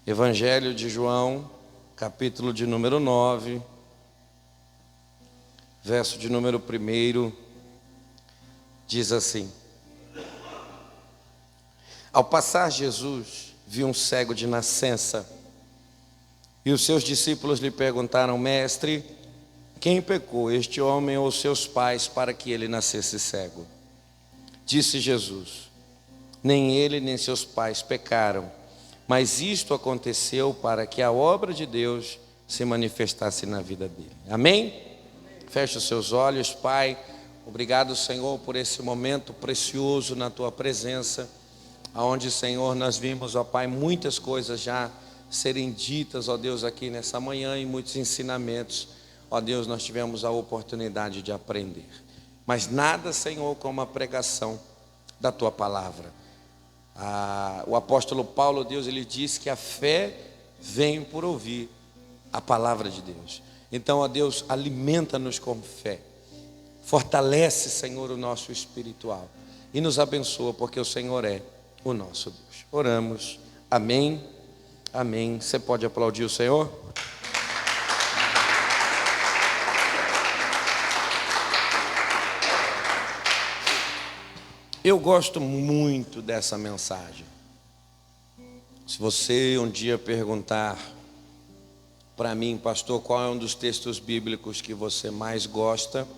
Evangelho de João, capítulo de número 9, verso de número 1, diz assim: Ao passar Jesus viu um cego de nascença, e os seus discípulos lhe perguntaram: Mestre, quem pecou, este homem ou seus pais, para que ele nascesse cego? Disse Jesus: Nem ele nem seus pais pecaram, mas isto aconteceu para que a obra de Deus se manifestasse na vida dele. Amém? Feche os seus olhos. Pai, obrigado, Senhor, por esse momento precioso na Tua presença, aonde, Senhor, nós vimos, ó Pai, muitas coisas já serem ditas, ó Deus, aqui nessa manhã, e muitos ensinamentos, ó Deus, nós tivemos a oportunidade de aprender. Mas nada, Senhor, como a pregação da Tua palavra. O apóstolo Paulo, Deus, ele diz que a fé vem por ouvir a palavra de Deus. Então, ó Deus, alimenta-nos com fé, fortalece, Senhor, o nosso espiritual e nos abençoa, porque o Senhor é o nosso Deus. Oramos. Amém. Amém. Você pode aplaudir o Senhor? Eu gosto muito dessa mensagem. Se você um dia perguntar para mim, pastor, qual é um dos textos bíblicos que você mais gosta,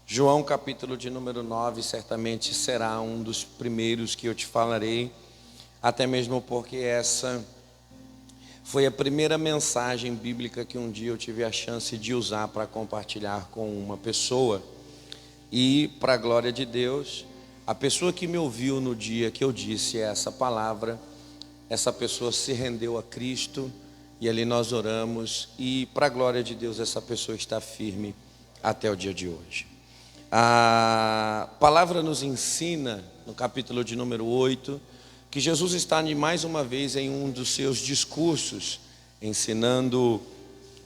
João capítulo de número 9 certamente será um dos primeiros que eu te falarei, até mesmo porque essa foi a primeira mensagem bíblica que um dia eu tive a chance de usar para compartilhar com uma pessoa. E, para a glória de Deus, a pessoa que me ouviu no dia que eu disse essa palavra, essa pessoa se rendeu a Cristo, e ali nós oramos, e para a glória de Deus essa pessoa está firme até o dia de hoje. A palavra nos ensina, no capítulo de número 8, que Jesus está mais uma vez em um dos seus discursos, ensinando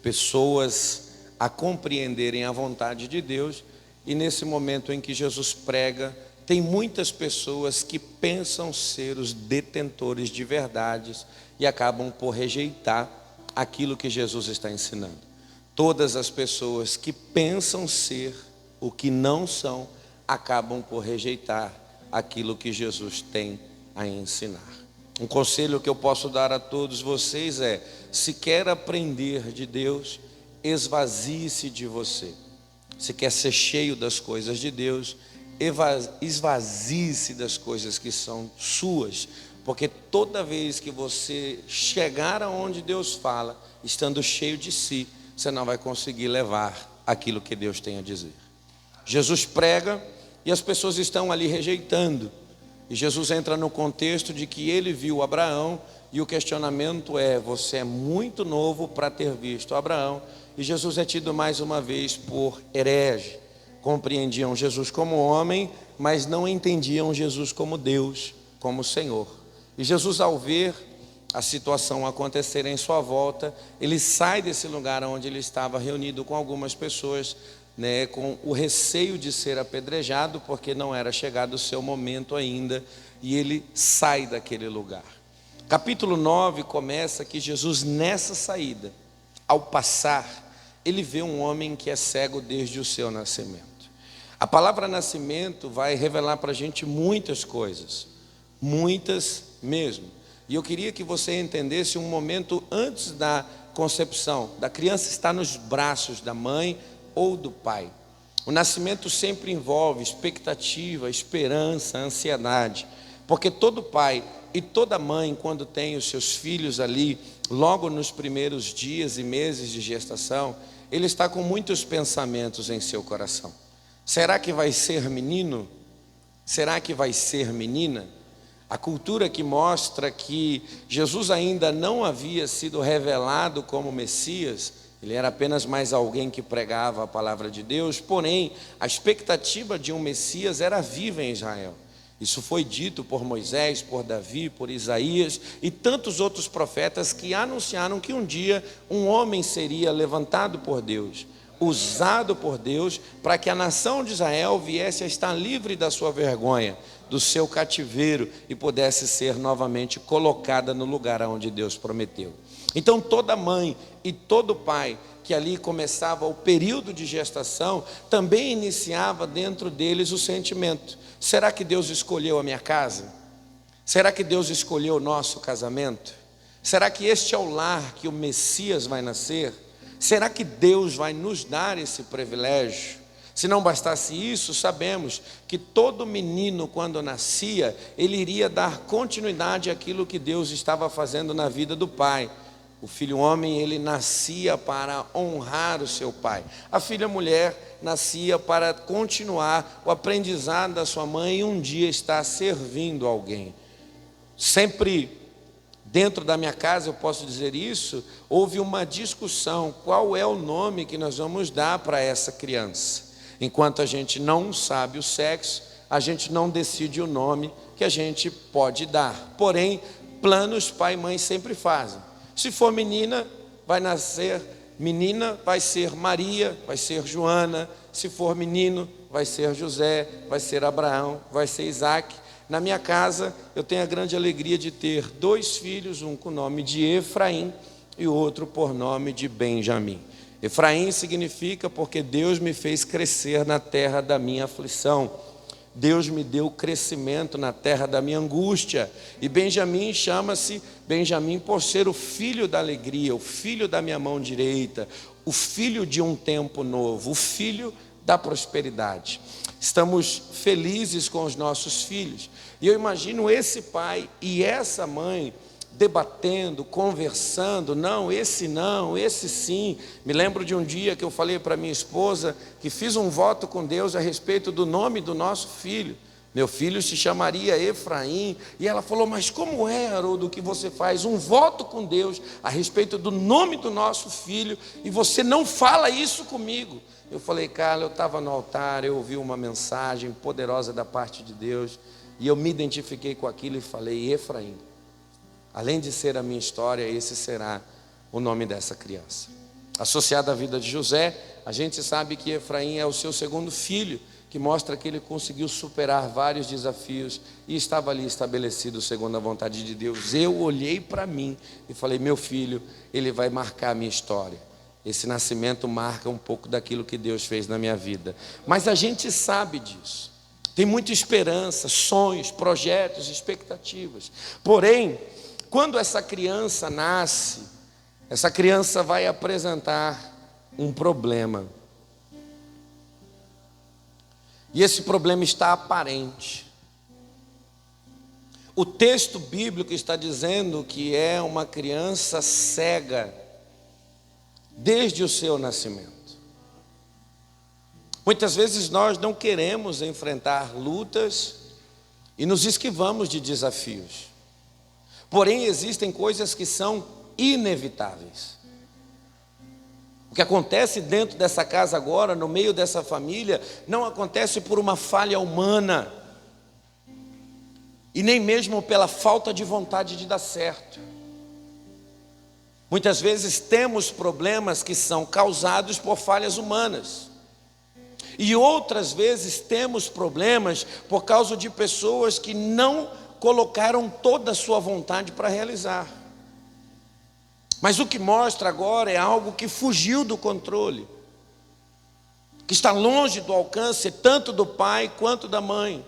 pessoas a compreenderem a vontade de Deus, e nesse momento em que Jesus prega, tem muitas pessoas que pensam ser os detentores de verdades e acabam por rejeitar aquilo que Jesus está ensinando. Todas as pessoas que pensam ser o que não são, acabam por rejeitar aquilo que Jesus tem a ensinar. Um conselho que eu posso dar a todos vocês é: se quer aprender de Deus, esvazie-se de você. Se quer ser cheio das coisas de Deus, esvazie-se das coisas que são suas, porque toda vez que você chegar aonde Deus fala, estando cheio de si, você não vai conseguir levar aquilo que Deus tem a dizer. Jesus prega e as pessoas estão ali rejeitando, e Jesus entra no contexto de que ele viu Abraão, e o questionamento é: você é muito novo para ter visto Abraão. E Jesus é tido mais uma vez por herege. Compreendiam Jesus como homem, mas não entendiam Jesus como Deus, como Senhor. E Jesus, ao ver a situação acontecer em sua volta, ele sai desse lugar onde ele estava reunido com algumas pessoas, com o receio de ser apedrejado, porque não era chegado o seu momento ainda, e ele sai daquele lugar. Capítulo 9 começa que Jesus, nessa saída, ao passar, ele vê um homem que é cego desde o seu nascimento. A palavra nascimento vai revelar para a gente muitas coisas, muitas mesmo. E eu queria que você entendesse um momento antes da concepção. Da criança está nos braços da mãe ou do pai. O nascimento sempre envolve expectativa, esperança, ansiedade. Porque todo pai e toda mãe, quando tem os seus filhos ali, logo nos primeiros dias e meses de gestação, ele está com muitos pensamentos em seu coração. Será que vai ser menino? Será que vai ser menina? A cultura que mostra que Jesus ainda não havia sido revelado como Messias, ele era apenas mais alguém que pregava a palavra de Deus, porém, a expectativa de um Messias era viva em Israel. Isso foi dito por Moisés, por Davi, por Isaías e tantos outros profetas que anunciaram que um dia um homem seria levantado por Deus. usado por Deus para que a nação de Israel viesse a estar livre da sua vergonha, do seu cativeiro, e pudesse ser novamente colocada no lugar onde Deus prometeu. Então toda mãe e todo pai que ali começava o período de gestação, também iniciava dentro deles o sentimento: será que Deus escolheu a minha casa? Será que Deus escolheu o nosso casamento? Será que este é o lar que o Messias vai nascer? Será que Deus vai nos dar esse privilégio? Se não bastasse isso, sabemos que todo menino, quando nascia, ele iria dar continuidade àquilo que Deus estava fazendo na vida do pai. O filho homem, ele nascia para honrar o seu pai. A filha mulher nascia para continuar o aprendizado da sua mãe e um dia estar servindo alguém. Sempre dentro da minha casa, eu posso dizer isso, houve uma discussão: qual é o nome que nós vamos dar para essa criança? Enquanto a gente não sabe o sexo, a gente não decide o nome que a gente pode dar. Porém, planos pai e mãe sempre fazem. Se for menina, vai nascer menina, vai ser Maria, vai ser Joana. Se for menino, vai ser José, vai ser Abraão, vai ser Isaac. Na minha casa, eu tenho a grande alegria de ter 2 filhos, um com o nome de Efraim e o outro por nome de Benjamim. Efraim significa porque Deus me fez crescer na terra da minha aflição. Deus me deu crescimento na terra da minha angústia. E Benjamim chama-se Benjamim por ser o filho da alegria, o filho da minha mão direita, o filho de um tempo novo, o filho da prosperidade. Estamos felizes com os nossos filhos. E eu imagino esse pai e essa mãe debatendo, conversando: não, esse sim. Me lembro de um dia que eu falei para minha esposa que fiz um voto com Deus a respeito do nome do nosso filho. Meu filho se chamaria Efraim. E ela falou: mas como é, Haroldo, que você faz um voto com Deus a respeito do nome do nosso filho e você não fala isso comigo? Eu falei: Carla, eu estava no altar, eu ouvi uma mensagem poderosa da parte de Deus e eu me identifiquei com aquilo e falei: Efraim. Além de ser a minha história, esse será o nome dessa criança. Associado à vida de José, a gente sabe que Efraim é o seu segundo filho, que mostra que ele conseguiu superar vários desafios e estava ali estabelecido segundo a vontade de Deus. Eu olhei para mim e falei: meu filho, ele vai marcar a minha história. Esse nascimento marca um pouco daquilo que Deus fez na minha vida. Mas a gente sabe disso. Tem muita esperança, sonhos, projetos, expectativas. Porém, quando essa criança nasce, essa criança vai apresentar um problema. E esse problema está aparente. O texto bíblico está dizendo que é uma criança cega desde o seu nascimento. Muitas vezes nós não queremos enfrentar lutas e nos esquivamos de desafios. Porém, existem coisas que são inevitáveis. O que acontece dentro dessa casa agora, no meio dessa família, não acontece por uma falha humana e nem mesmo pela falta de vontade de dar certo. Muitas vezes temos problemas que são causados por falhas humanas. E outras vezes temos problemas por causa de pessoas que não colocaram toda a sua vontade para realizar. Mas o que mostra agora é algo que fugiu do controle, que está longe do alcance tanto do pai quanto da mãe,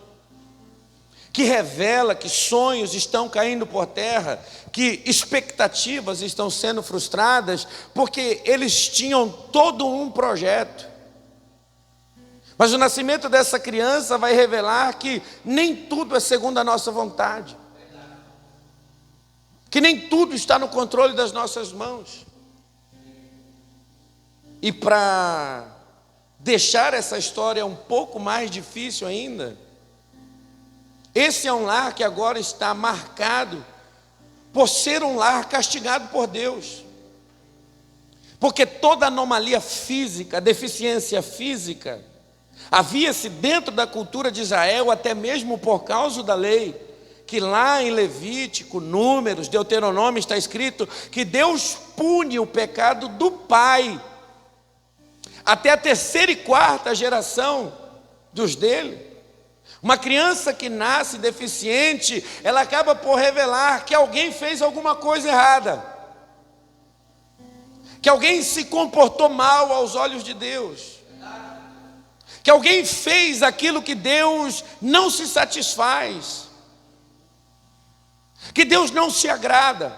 que revela que sonhos estão caindo por terra, que expectativas estão sendo frustradas, porque eles tinham todo um projeto. Mas o nascimento dessa criança vai revelar que nem tudo é segundo a nossa vontade, que nem tudo está no controle das nossas mãos. E para deixar essa história um pouco mais difícil ainda, esse é um lar que agora está marcado por ser um lar castigado por Deus, porque toda anomalia física, deficiência física, havia-se dentro da cultura de Israel, até mesmo por causa da lei, que lá em Levítico, Números, Deuteronômio está escrito que Deus pune o pecado do pai. até a terceira e quarta geração dos dele. Uma criança que nasce deficiente, ela acaba por revelar que alguém fez alguma coisa errada, que alguém se comportou mal aos olhos de Deus, que alguém fez aquilo que Deus não se satisfaz, que Deus não se agrada.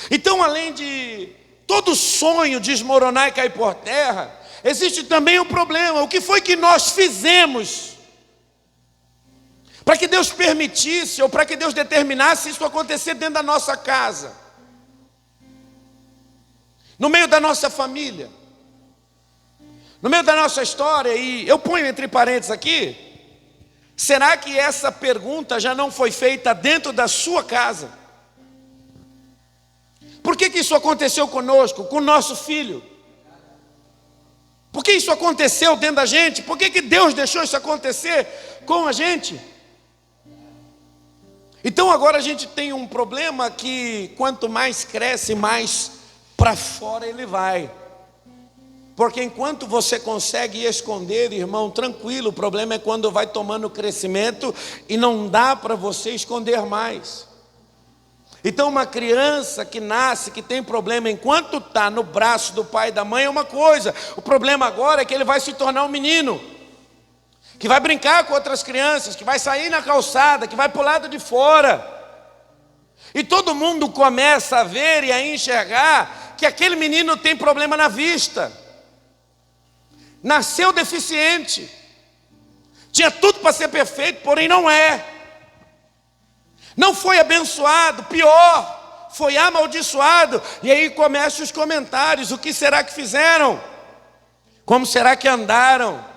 Então, além de todo sonho desmoronar e cair por terra, existe também um problema. O que foi que nós fizemos para que Deus permitisse, ou para que Deus determinasse isso acontecer dentro da nossa casa, no meio da nossa família, no meio da nossa história? E eu ponho entre parênteses aqui: será que essa pergunta já não foi feita dentro da sua casa? Por que isso aconteceu conosco, com o nosso filho? Por que isso aconteceu dentro da gente? Por que Deus deixou isso acontecer com a gente? Então agora a gente tem um problema que quanto mais cresce, mais para fora ele vai. Porque enquanto você consegue esconder, irmão, tranquilo, o problema é quando vai tomando crescimento e não dá para você esconder mais. Então uma criança que nasce, que tem problema enquanto está no braço do pai e da mãe é uma coisa. O problema agora é que ele vai se tornar um menino, que vai brincar com outras crianças, que vai sair na calçada, que vai para o lado de fora. E todo mundo começa a ver e a enxergar que aquele menino tem problema na vista. Nasceu deficiente. Tinha tudo para ser perfeito, porém não é. Não foi abençoado, pior, foi amaldiçoado. E aí começam os comentários: o que será que fizeram? Como será que andaram?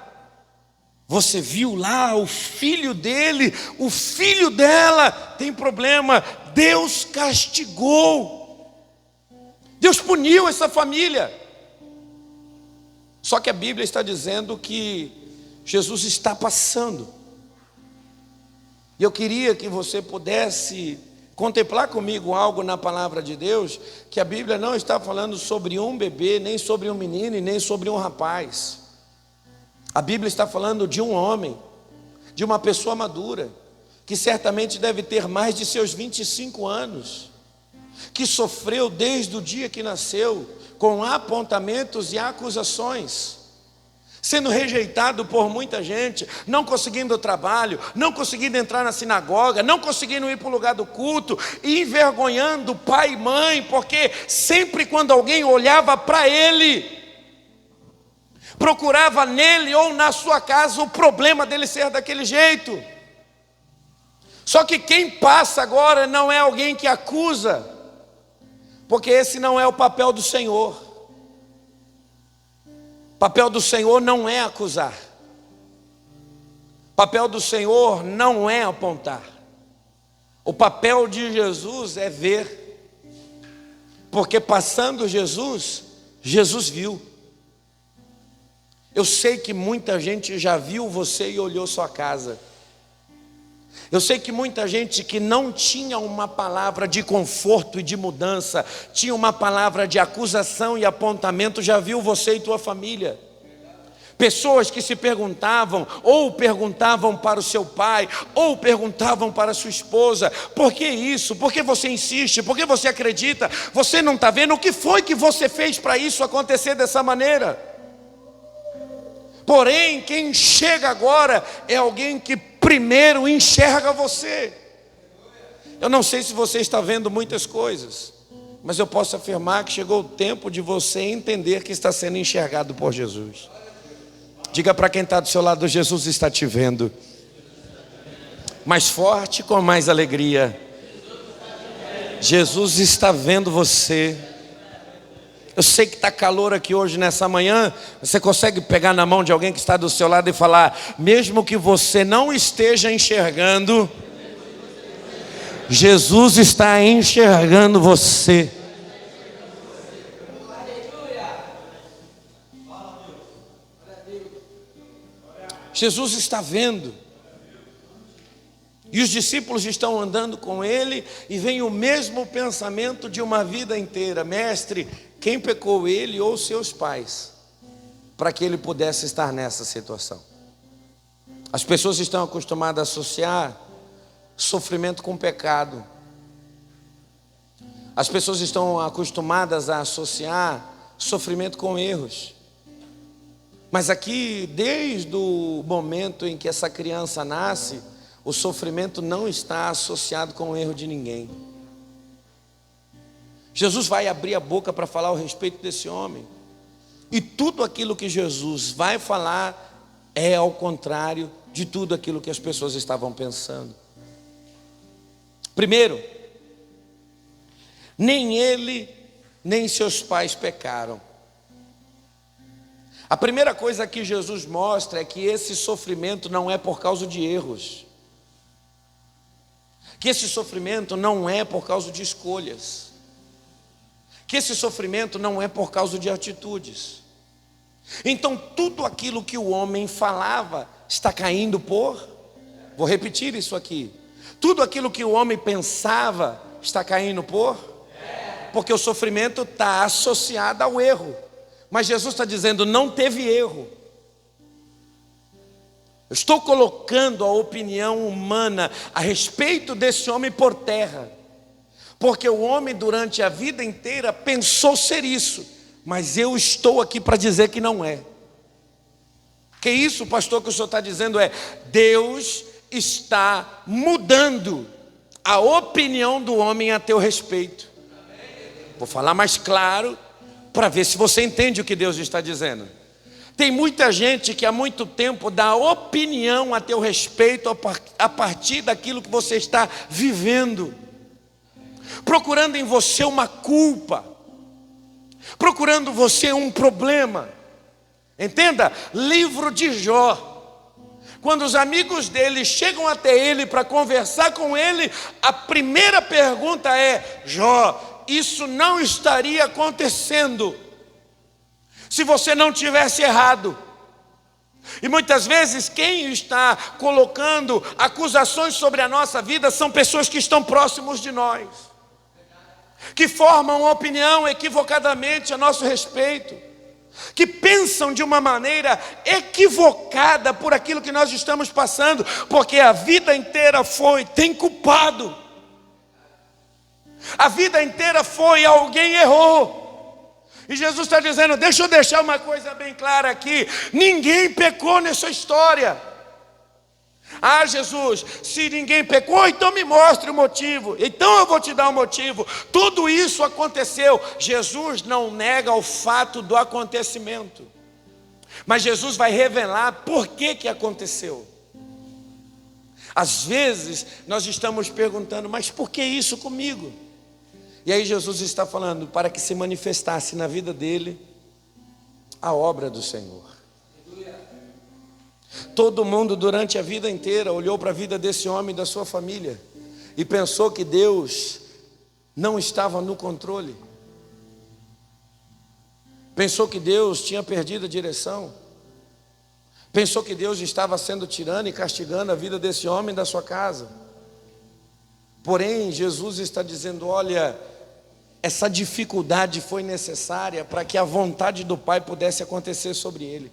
Você viu lá o filho dele, o filho dela tem problema. Deus castigou, Deus puniu essa família. Só que a Bíblia está dizendo que Jesus está passando. E eu queria que você pudesse contemplar comigo algo na palavra de Deus, que a Bíblia não está falando sobre um bebê, nem sobre um menino e nem sobre um rapaz. A Bíblia está falando de um homem, de uma pessoa madura, que certamente deve ter mais de seus 25 anos, que sofreu desde o dia que nasceu, com apontamentos e acusações, sendo rejeitado por muita gente, não conseguindo trabalho, não conseguindo entrar na sinagoga, não conseguindo ir para o lugar do culto, e envergonhando pai e mãe, porque sempre quando alguém olhava para ele, procurava nele ou na sua casa o problema dele ser daquele jeito. Só que quem passa agora não é alguém que acusa, porque esse não é o papel do Senhor. O papel do Senhor não é acusar. O papel do Senhor não é apontar. O papel de Jesus é ver. Porque passando Jesus, Jesus viu. Eu sei que muita gente já viu você e olhou sua casa. Eu sei que muita gente que não tinha uma palavra de conforto e de mudança, tinha uma palavra de acusação e apontamento, já viu você e tua família. Pessoas que se perguntavam, ou perguntavam para o seu pai, ou perguntavam para a sua esposa: por que isso? Por que você insiste? Por que você acredita? Você não está vendo o que foi que você fez para isso acontecer dessa maneira? Porém, quem chega agora é alguém que primeiro enxerga você. Eu não sei se você está vendo muitas coisas, mas eu posso afirmar que chegou o tempo de você entender que está sendo enxergado por Jesus. Diga para quem está do seu lado: Jesus está te vendo. Mais forte, com mais alegria. Jesus está vendo você. Eu sei que está calor aqui hoje nessa manhã. Você consegue pegar na mão de alguém que está do seu lado e falar: mesmo que você não esteja enxergando, Jesus está enxergando você. Jesus está vendo. E os discípulos estão andando com ele e vem o mesmo pensamento de uma vida inteira: mestre, quem pecou, ele ou seus pais? para que ele pudesse estar nessa situação. As pessoas estão acostumadas a associar sofrimento com pecado. As pessoas estão acostumadas a associar sofrimento com erros. Mas aqui, desde o momento em que essa criança nasce, o sofrimento não está associado com o erro de ninguém. Jesus vai abrir a boca para falar a respeito desse homem. E tudo aquilo que Jesus vai falar é ao contrário de tudo aquilo que as pessoas estavam pensando. Primeiro, nem ele, nem seus pais pecaram. A primeira coisa que Jesus mostra é que esse sofrimento não é por causa de erros. Que esse sofrimento não é por causa de escolhas. Que esse sofrimento não é por causa de atitudes. Então tudo aquilo que o homem falava está caindo vou repetir isso aqui. Tudo aquilo que o homem pensava está caindo porque o sofrimento está associado ao erro. Mas Jesus está dizendo, não teve erro. Eu estou colocando a opinião humana a respeito desse homem por terra. Porque o homem durante a vida inteira pensou ser isso. Mas eu estou aqui para dizer que não é. Que isso, pastor, que o senhor está dizendo é, Deus está mudando a opinião do homem a teu respeito. Vou falar mais claro, para ver se você entende o que Deus está dizendo. Tem muita gente que há muito tempo dá opinião a teu respeito a partir daquilo que você está vivendo, procurando em você uma culpa, procurando em você um problema. Entenda, livro de Jó, quando os amigos dele chegam até ele para conversar com ele, a primeira pergunta é, Jó, isso não estaria acontecendo se você não tivesse errado. E muitas vezes quem está colocando acusações sobre a nossa vida são pessoas que estão próximos de nós, que formam uma opinião equivocadamente a nosso respeito, que pensam de uma maneira equivocada por aquilo que nós estamos passando, porque a vida inteira tem culpado. A vida inteira alguém errou. E Jesus está dizendo, deixa eu deixar uma coisa bem clara aqui, ninguém pecou nessa história. Ah, Jesus, se ninguém pecou, então me mostre o motivo. Então eu vou te dar o motivo. Tudo isso aconteceu. Jesus não nega o fato do acontecimento, mas Jesus vai revelar por que aconteceu. Às vezes nós estamos perguntando, mas por que isso comigo? E aí Jesus está falando para que se manifestasse na vida dele a obra do Senhor. Todo mundo durante a vida inteira olhou para a vida desse homem e da sua família e pensou que Deus não estava no controle. Pensou que Deus tinha perdido a direção. Pensou que Deus estava sendo tirano e castigando a vida desse homem e da sua casa. Porém, Jesus está dizendo, olha, essa dificuldade foi necessária para que a vontade do Pai pudesse acontecer sobre ele.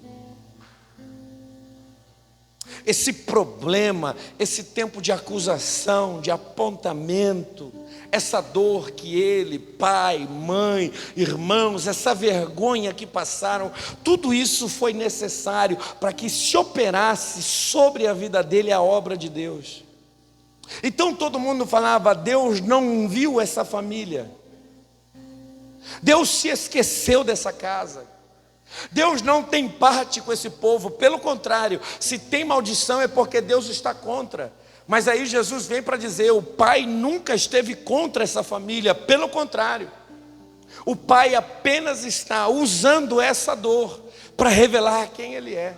Esse problema, esse tempo de acusação, de apontamento, essa dor que ele, pai, mãe, irmãos, essa vergonha que passaram, tudo isso foi necessário para que se operasse sobre a vida dele a obra de Deus. Então todo mundo falava, Deus não viu essa família, Deus se esqueceu dessa casa, Deus não tem parte com esse povo. Pelo contrário, se tem maldição é porque Deus está contra. Mas aí Jesus vem para dizer, o Pai nunca esteve contra essa família. Pelo contrário, o Pai apenas está usando essa dor para revelar quem Ele é.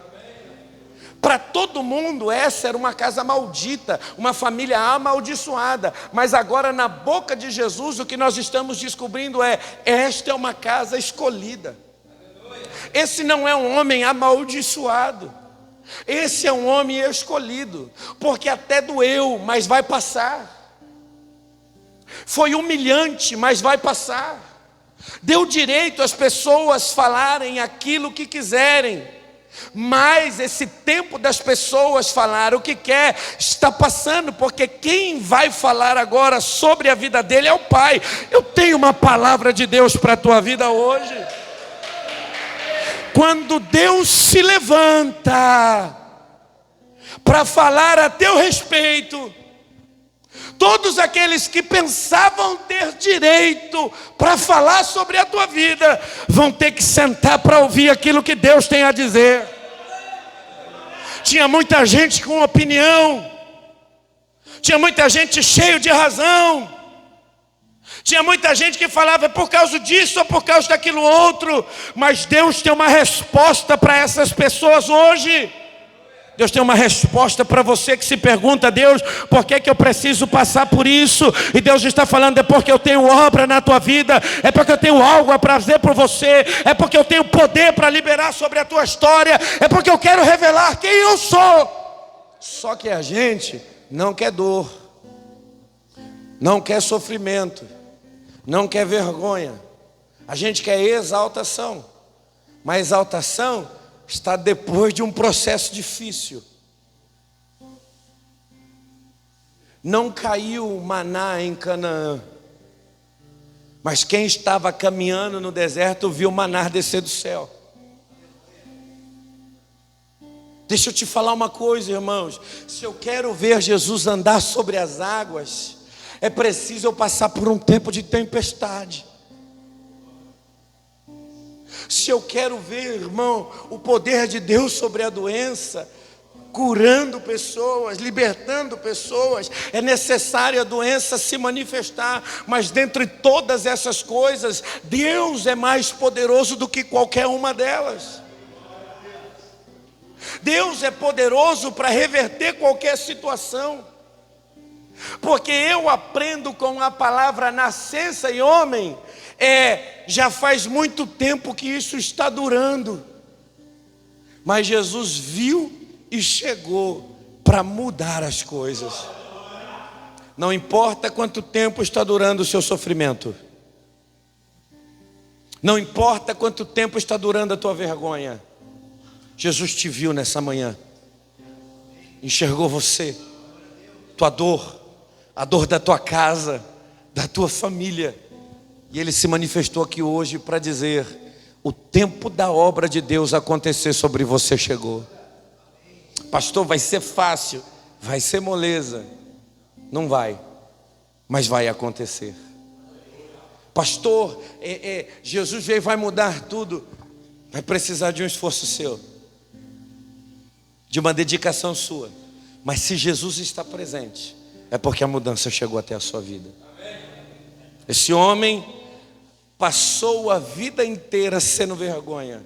Para todo mundo essa era uma casa maldita, uma família amaldiçoada. Mas agora na boca de Jesus o que nós estamos descobrindo é, esta é uma casa escolhida. Esse não é um homem amaldiçoado, esse é um homem escolhido, porque até doeu, mas vai passar. Foi humilhante, mas vai passar. deu direito às pessoas falarem aquilo que quiserem. Mas esse tempo das pessoas falar o que quer está passando, porque quem vai falar agora sobre a vida dele é o Pai. Eu tenho uma palavra de Deus para a tua vida hoje. Quando Deus se levanta para falar a teu respeito, todos aqueles que pensavam ter direito para falar sobre a tua vida vão ter que sentar para ouvir aquilo que Deus tem a dizer. Tinha muita gente com opinião, tinha muita gente cheio de razão, tinha muita gente que falava por causa disso ou por causa daquilo outro, mas Deus tem uma resposta para essas pessoas hoje. Deus tem uma resposta para você que se pergunta: Deus, por que eu preciso passar por isso? E Deus está falando: é porque eu tenho obra na tua vida, é porque eu tenho algo a fazer por você, é porque eu tenho poder para liberar sobre a tua história, é porque eu quero revelar quem eu sou. Só que a gente não quer dor, não quer sofrimento, não quer vergonha. A gente quer exaltação, mas exaltação está depois de um processo difícil. Não caiu maná em Canaã, mas quem estava caminhando no deserto viu maná descer do céu. Deixa eu te falar uma coisa, irmãos. Se eu quero ver Jesus andar sobre as águas, é preciso eu passar por um tempo de tempestade. Se eu quero ver, irmão, o poder de Deus sobre a doença, curando pessoas, libertando pessoas, é necessário a doença se manifestar. Mas dentre todas essas coisas, Deus é mais poderoso do que qualquer uma delas. Deus é poderoso para reverter qualquer situação. Porque eu aprendo com a palavra nascença e homem, já faz muito tempo que isso está durando. Mas Jesus viu e chegou para mudar as coisas. Não importa quanto tempo está durando o seu sofrimento. Não importa quanto tempo está durando a tua vergonha. Jesus te viu nessa manhã. Enxergou você, tua dor, a dor da tua casa, da tua família. E Ele se manifestou aqui hoje para dizer: o tempo da obra de Deus acontecer sobre você chegou. Pastor, vai ser fácil, vai ser moleza. Não vai, mas vai acontecer. Pastor, Jesus veio e vai mudar tudo. Vai precisar de um esforço seu, de uma dedicação sua. Mas se Jesus está presente, é porque a mudança chegou até a sua vida. Esse homem passou a vida inteira sendo vergonha,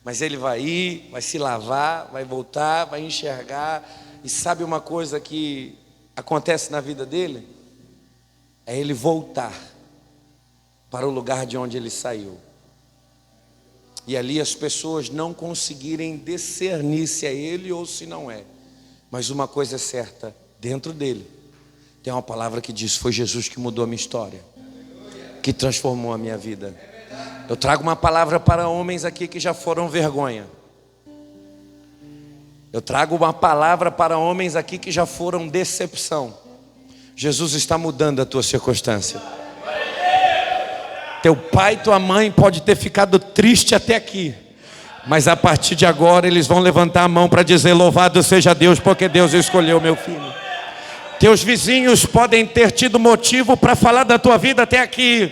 mas ele vai ir, vai se lavar, vai voltar, vai enxergar. E sabe uma coisa que acontece na vida dele? É ele voltar para o lugar de onde ele saiu. E ali as pessoas não conseguirem discernir se é ele ou se não é. Mas uma coisa é certa, dentro dele tem uma palavra que diz: foi Jesus que mudou a minha história, que transformou a minha vida. Eu trago uma palavra para homens aqui que já foram vergonha. Eu trago uma palavra para homens aqui que já foram decepção. Jesus está mudando a tua circunstância. Teu pai e tua mãe pode ter ficado triste até aqui, mas a partir de agora eles vão levantar a mão para dizer: louvado seja Deus, porque Deus escolheu meu filho. Teus vizinhos podem ter tido motivo para falar da tua vida até aqui,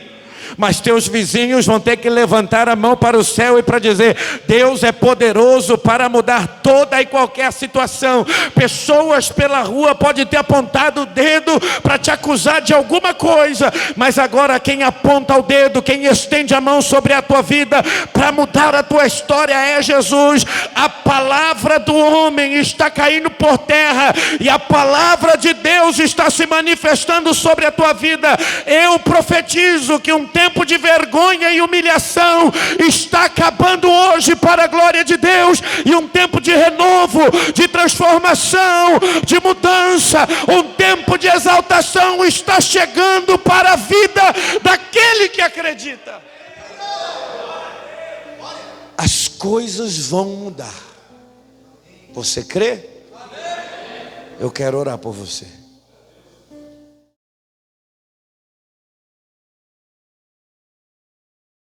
mas teus vizinhos vão ter que levantar a mão para o céu e para dizer: Deus é poderoso para mudar toda e qualquer situação. Pessoas pela rua podem ter apontado o dedo para te acusar de alguma coisa, mas agora quem aponta o dedo, quem estende a mão sobre a tua vida para mudar a tua história é Jesus. A palavra do homem está caindo por terra e a palavra de Deus está se manifestando sobre a tua vida. Eu profetizo que um tempo de vergonha e humilhação está acabando hoje para a glória de Deus, e um tempo de renovo, de transformação, de mudança, um tempo de exaltação está chegando para a vida daquele que acredita. acredita? As coisas vão mudar. Você crê? Eu quero orar por você.